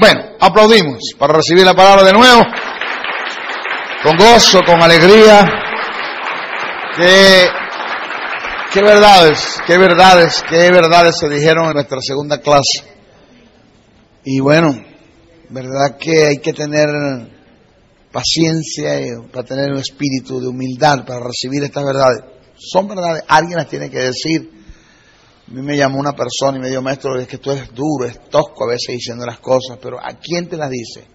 Bueno, aplaudimos para recibir la palabra de nuevo, con gozo, con alegría. Qué verdades se dijeron en nuestra segunda clase. Y bueno, verdad que hay que tener paciencia para tener un espíritu de humildad para recibir estas verdades. Son verdades, alguien las tiene que decir. A mí me llamó una persona y me dijo: maestro, es que tú eres duro, es tosco a veces diciendo las cosas, pero ¿a quién te las dice?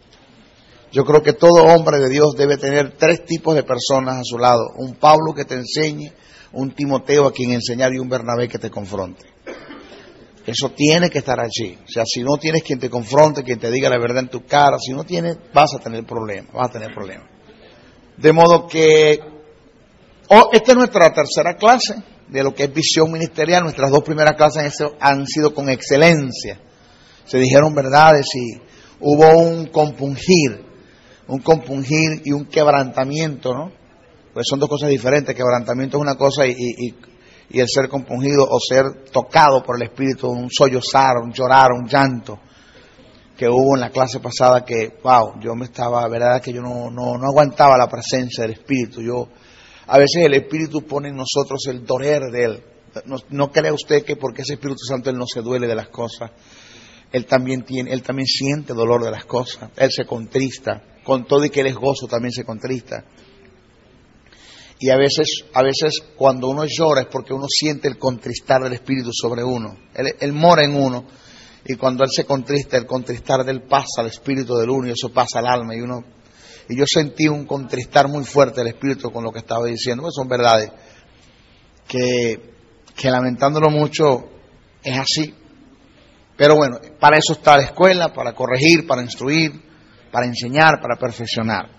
Yo creo que todo hombre de Dios debe tener tres tipos de personas a su lado: un Pablo que te enseñe, un Timoteo a quien enseñar y un Bernabé que te confronte. Eso tiene que estar allí. O sea, si no tienes quien te confronte, quien te diga la verdad en tu cara, si no tienes, vas a tener problemas. De modo que esta es nuestra tercera clase de lo que es visión ministerial. Nuestras dos primeras clases han sido con excelencia. Se dijeron verdades y hubo un compungir y un quebrantamiento, ¿no? Pues son dos cosas diferentes. Quebrantamiento es una cosa y el ser compungido o ser tocado por el Espíritu, un sollozar, un llorar, un llanto que hubo en la clase pasada que, wow, verdad que yo no aguantaba la presencia del Espíritu. A veces el Espíritu pone en nosotros el doler de Él. No crea usted que porque ese Espíritu Santo Él no se duele de las cosas. Él también siente dolor de las cosas. Él se contrista. Con todo y que Él es gozo, también se contrista. Y a veces cuando uno llora es porque uno siente el contristar del Espíritu sobre uno. Él mora en uno. Y cuando Él se contrista, el contristar de Él pasa al Espíritu del uno y eso pasa al alma. Y yo sentí un contristar muy fuerte del Espíritu con lo que estaba diciendo. Pues son verdades que lamentándolo mucho es así. Pero bueno, para eso está la escuela, para corregir, para instruir, para enseñar, para perfeccionar.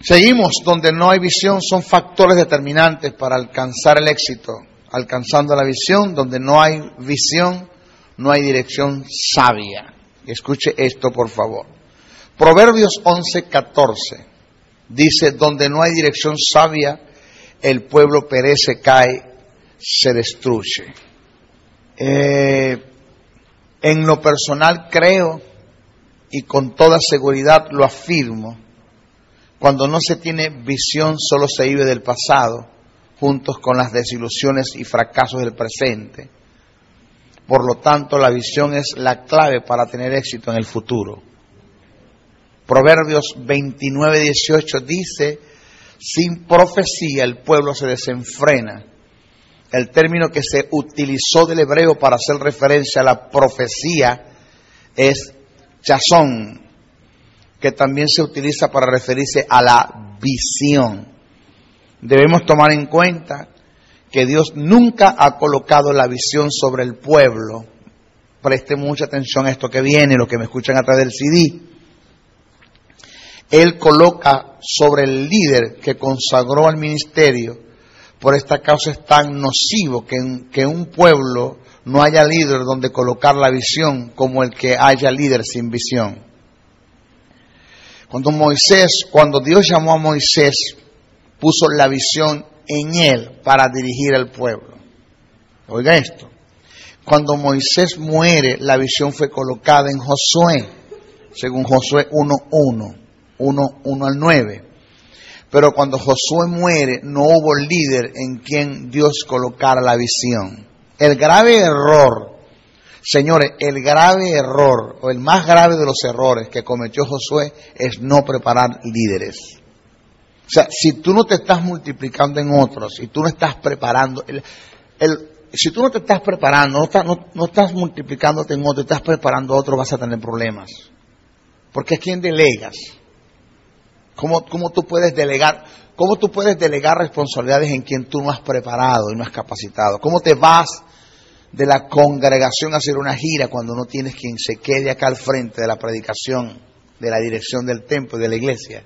Seguimos, donde no hay visión son factores determinantes para alcanzar el éxito. Alcanzando la visión, donde no hay visión, no hay dirección sabia. Y escuche esto, por favor. Proverbios 11:14 dice: donde no hay dirección sabia, el pueblo perece, cae, se destruye. En lo personal creo, y con toda seguridad lo afirmo, cuando no se tiene visión solo se vive del pasado, juntos con las desilusiones y fracasos del presente. Por lo tanto, la visión es la clave para tener éxito en el futuro. Proverbios 29:18 dice: sin profecía el pueblo se desenfrena. El término que se utilizó del hebreo para hacer referencia a la profecía es chazón, que también se utiliza para referirse a la visión. Debemos tomar en cuenta que Dios nunca ha colocado la visión sobre el pueblo. Preste mucha atención a esto que viene, los que me escuchan a través del CD. Él coloca sobre el líder que consagró al ministerio. Por esta causa es tan nocivo que en un pueblo no haya líder donde colocar la visión como el que haya líder sin visión. Cuando Dios llamó a Moisés, puso la visión en él para dirigir al pueblo. Oiga esto. Cuando Moisés muere, la visión fue colocada en Josué, según Josué 1 al 9. Pero cuando Josué muere, no hubo líder en quien Dios colocara la visión. El grave error, señores, o el más grave de los errores que cometió Josué es no preparar líderes. O sea, si tú no te estás multiplicando en otros, si tú no estás preparando, si tú no te estás preparando, no estás multiplicándote en otros, estás preparando a otros, vas a tener problemas. Porque ¿a quién delegas? ¿Cómo tú puedes delegar? ¿Cómo tú puedes delegar responsabilidades en quien tú no has preparado y no has capacitado? ¿Cómo te vas de la congregación a hacer una gira cuando no tienes quien se quede acá al frente de la predicación, de la dirección del templo y de la iglesia?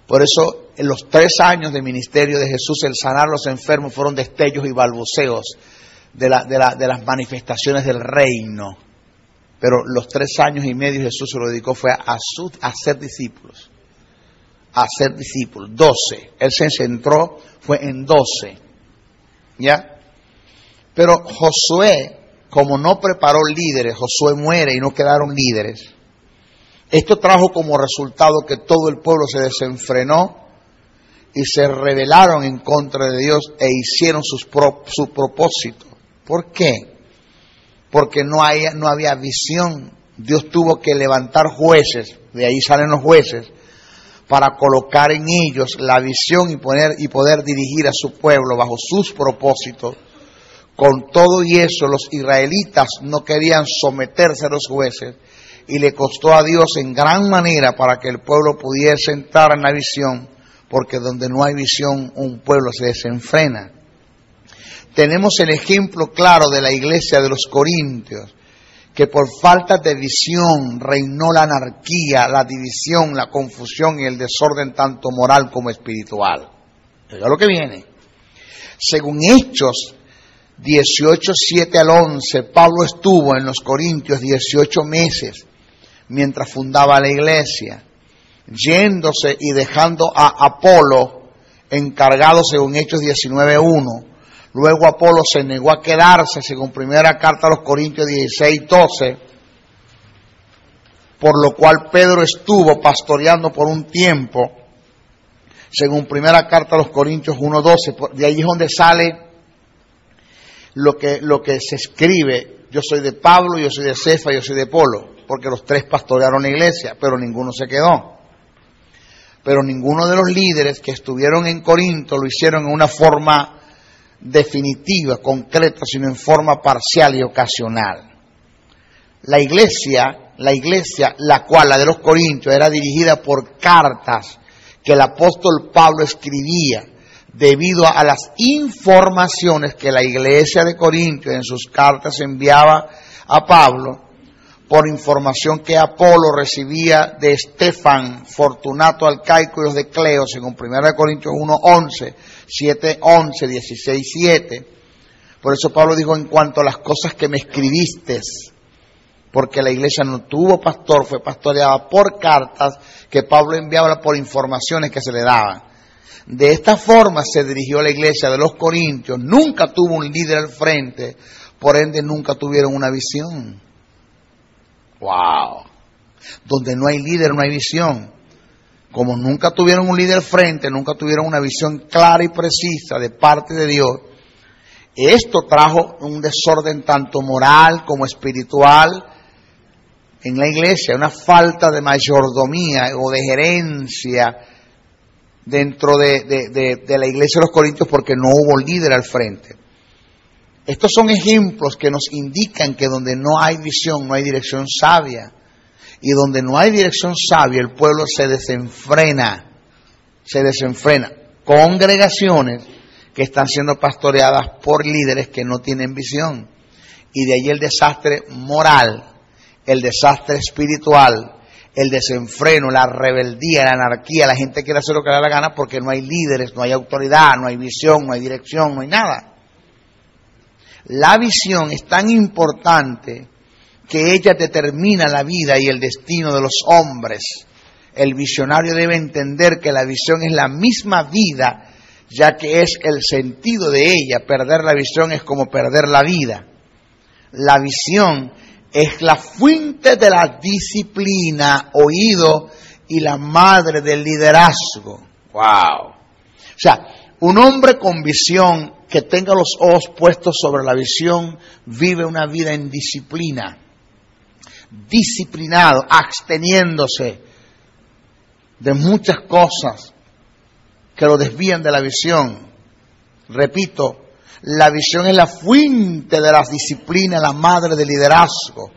Por eso, en los 3 años de ministerio de Jesús, el sanar a los enfermos fueron destellos y balbuceos de las manifestaciones del reino. Pero los 3 años y medio Jesús se lo dedicó fue a hacer discípulos. A ser discípulos, 12. Él se centró, fue en 12. ¿Ya? Pero Josué, como no preparó líderes, Josué muere y no quedaron líderes. Esto trajo como resultado que todo el pueblo se desenfrenó y se rebelaron en contra de Dios e hicieron su propósito. ¿Por qué? Porque no había visión. Dios tuvo que levantar jueces, de ahí salen los jueces, para colocar en ellos la visión y poder dirigir a su pueblo bajo sus propósitos. Con todo y eso, los israelitas no querían someterse a los jueces y le costó a Dios en gran manera para que el pueblo pudiese entrar en la visión, porque donde no hay visión, un pueblo se desenfrena. Tenemos el ejemplo claro de la iglesia de los Corintios, que por falta de visión reinó la anarquía, la división, la confusión y el desorden tanto moral como espiritual. Oiga lo que viene. Según Hechos 18, 7 al 11, Pablo estuvo en los Corintios 18 meses mientras fundaba la iglesia, yéndose y dejando a Apolo encargado según Hechos 19, 1. Luego Apolo se negó a quedarse, según primera carta a los Corintios 16, 12, por lo cual Pedro estuvo pastoreando por un tiempo, según primera carta a los Corintios 1, 12. De ahí es donde sale lo que se escribe: yo soy de Pablo, yo soy de Cefa, yo soy de Apolo, porque los tres pastorearon la iglesia, pero ninguno se quedó. Pero ninguno de los líderes que estuvieron en Corinto lo hicieron en una forma definitiva, concreta, sino en forma parcial y ocasional. La iglesia, la cual, la de los Corintios, era dirigida por cartas que el apóstol Pablo escribía debido a las informaciones que la iglesia de Corintios en sus cartas enviaba a Pablo, por información que Apolo recibía de Estefan, Fortunato Alcaico y los de Cleo, según 1 Corintios 1, 11, 7, 11, 16, 7. Por eso Pablo dijo: en cuanto a las cosas que me escribiste, porque la iglesia no tuvo pastor, fue pastoreada por cartas que Pablo enviaba por informaciones que se le daban. De esta forma se dirigió la iglesia de los Corintios, nunca tuvo un líder al frente, por ende nunca tuvieron una visión. ¡Wow! Donde no hay líder, no hay visión. Como nunca tuvieron un líder al frente, nunca tuvieron una visión clara y precisa de parte de Dios, esto trajo un desorden tanto moral como espiritual en la iglesia, una falta de mayordomía o de gerencia dentro de la iglesia de los Corintios, porque no hubo líder al frente. Estos son ejemplos que nos indican que donde no hay visión, no hay dirección sabia. Y donde no hay dirección sabia, el pueblo se desenfrena. Congregaciones que están siendo pastoreadas por líderes que no tienen visión. Y de ahí el desastre moral, el desastre espiritual, el desenfreno, la rebeldía, la anarquía. La gente quiere hacer lo que le da la gana porque no hay líderes, no hay autoridad, no hay visión, no hay dirección, no hay nada. La visión es tan importante que ella determina la vida y el destino de los hombres. El visionario debe entender que la visión es la misma vida, ya que es el sentido de ella. Perder la visión es como perder la vida. La visión es la fuente de la disciplina, oído, y la madre del liderazgo. ¡Wow! O sea, un hombre con visión que tenga los ojos puestos sobre la visión vive una vida en disciplina, disciplinado, absteniéndose de muchas cosas que lo desvían de la visión. Repito, la visión es la fuente de las disciplinas, la madre del liderazgo.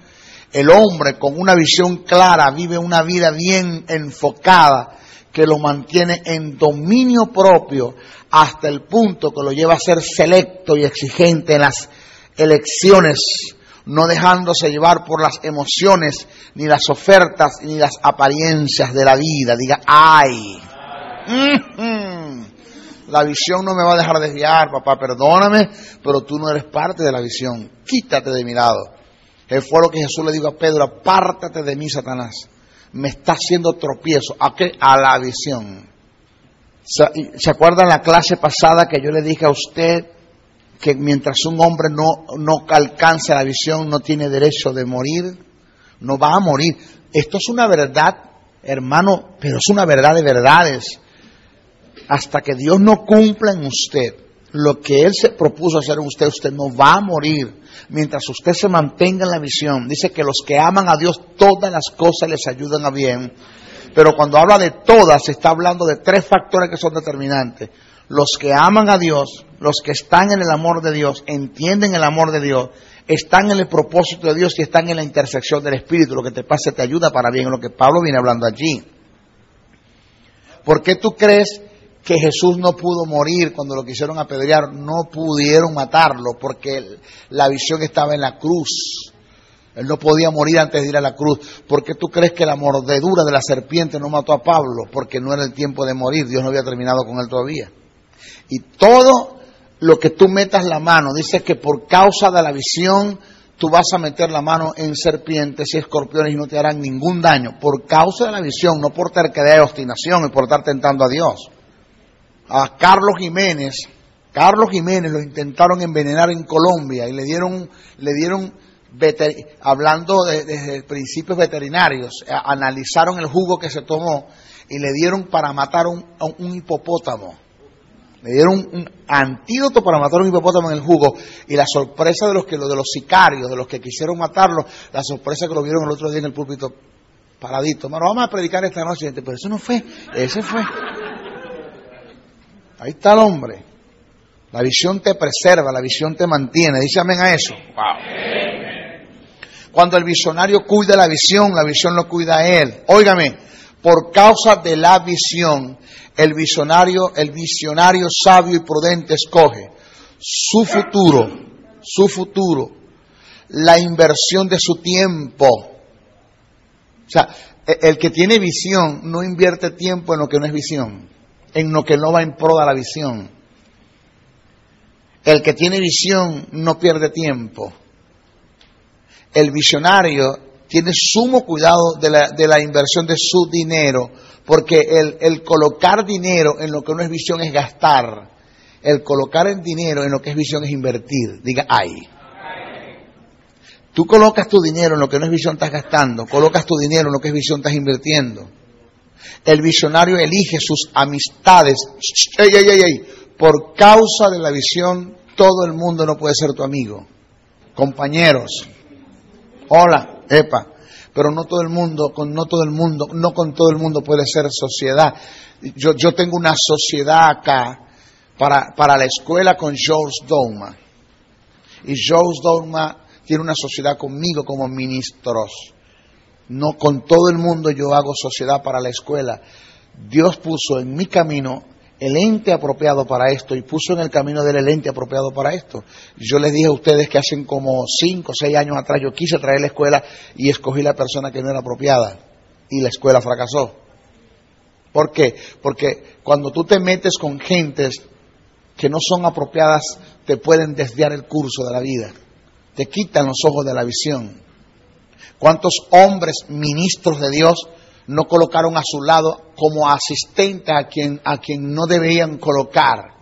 El hombre con una visión clara vive una vida bien enfocada que lo mantiene en dominio propio hasta el punto que lo lleva a ser selecto y exigente en las elecciones, no dejándose llevar por las emociones, ni las ofertas, ni las apariencias de la vida. Diga, ¡ay! La visión no me va a dejar desviar, papá, perdóname, pero tú no eres parte de la visión. Quítate de mi lado. Que fue lo que Jesús le dijo a Pedro: apártate de mí, Satanás. Me está haciendo tropiezo. ¿A qué? A la visión. ¿Se acuerdan la clase pasada que yo le dije a usted que mientras un hombre no alcance la visión no tiene derecho de morir? No va a morir. Esto es una verdad, hermano, pero es una verdad de verdades. Hasta que Dios no cumpla en usted lo que Él se propuso hacer en usted, usted no va a morir. Mientras usted se mantenga en la visión, dice que los que aman a Dios, todas las cosas les ayudan a bien. Pero cuando habla de todas, se está hablando de 3 factores que son determinantes. Los que aman a Dios, los que están en el amor de Dios, entienden el amor de Dios, están en el propósito de Dios y están en la intersección del Espíritu. Lo que te pasa te ayuda para bien, es lo que Pablo viene hablando allí. ¿Por qué tú crees que Jesús no pudo morir cuando lo quisieron apedrear? No pudieron matarlo porque la visión estaba en la cruz. Él no podía morir antes de ir a la cruz. ¿Por qué tú crees que la mordedura de la serpiente no mató a Pablo? Porque no era el tiempo de morir, Dios no había terminado con él todavía. Y todo lo que tú metas la mano, dice que por causa de la visión, tú vas a meter la mano en serpientes y escorpiones y no te harán ningún daño. Por causa de la visión, no por terquedad y obstinación y por estar tentando a Dios. A Carlos Jiménez lo intentaron envenenar en Colombia y le dieron hablando desde principios veterinarios, analizaron el jugo que se tomó y le dieron para matar a un hipopótamo. Le dieron un antídoto para matar a un hipopótamo en el jugo. Y la sorpresa de los sicarios, de los que quisieron matarlo, la sorpresa que lo vieron el otro día en el púlpito paradito. Bueno, vamos a predicar esta noche, pero eso no fue, ese fue. Ahí está el hombre. La visión te preserva, la visión te mantiene. Dice amén a eso. Wow. Cuando el visionario cuida la visión lo cuida a él. Óigame, por causa de la visión, el visionario sabio y prudente escoge su futuro, la inversión de su tiempo. O sea, el que tiene visión no invierte tiempo en lo que no es visión, en lo que no va en pro de la visión. El que tiene visión no pierde tiempo. El visionario tiene sumo cuidado de la inversión de su dinero, porque el colocar dinero en lo que no es visión es gastar. El colocar el dinero en lo que es visión es invertir. Diga, ay. Tú colocas tu dinero en lo que no es visión, estás gastando. Colocas tu dinero en lo que es visión, estás invirtiendo. El visionario elige sus amistades. Por causa de la visión, todo el mundo no puede ser tu amigo. Compañeros. Hola, epa. Pero no con todo el mundo puede ser sociedad. Yo tengo una sociedad acá para la escuela con George Dogma. Y George Dogma tiene una sociedad conmigo como ministros. No con todo el mundo yo hago sociedad para la escuela. Dios puso en mi camino el ente apropiado para esto y puso en el camino del ente apropiado para esto. Yo les dije a ustedes que hacen como 5 o 6 años atrás yo quise traer la escuela y escogí la persona que no era apropiada y la escuela fracasó. ¿Por qué? Porque cuando tú te metes con gentes que no son apropiadas, te pueden desviar el curso de la vida, te quitan los ojos de la visión. ¿Cuántos hombres ministros de Dios no colocaron a su lado como asistente a quien no deberían colocar,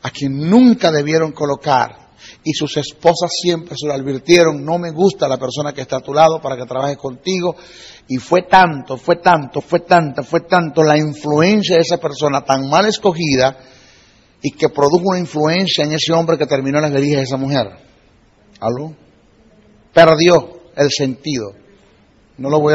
a quien nunca debieron colocar? Y sus esposas siempre se lo advirtieron: no me gusta la persona que está a tu lado para que trabaje contigo. Y fue tanto la influencia de esa persona tan mal escogida y que produjo una influencia en ese hombre que terminó en las verijas de esa mujer. ¿Aló? Perdió el sentido. No lo voy a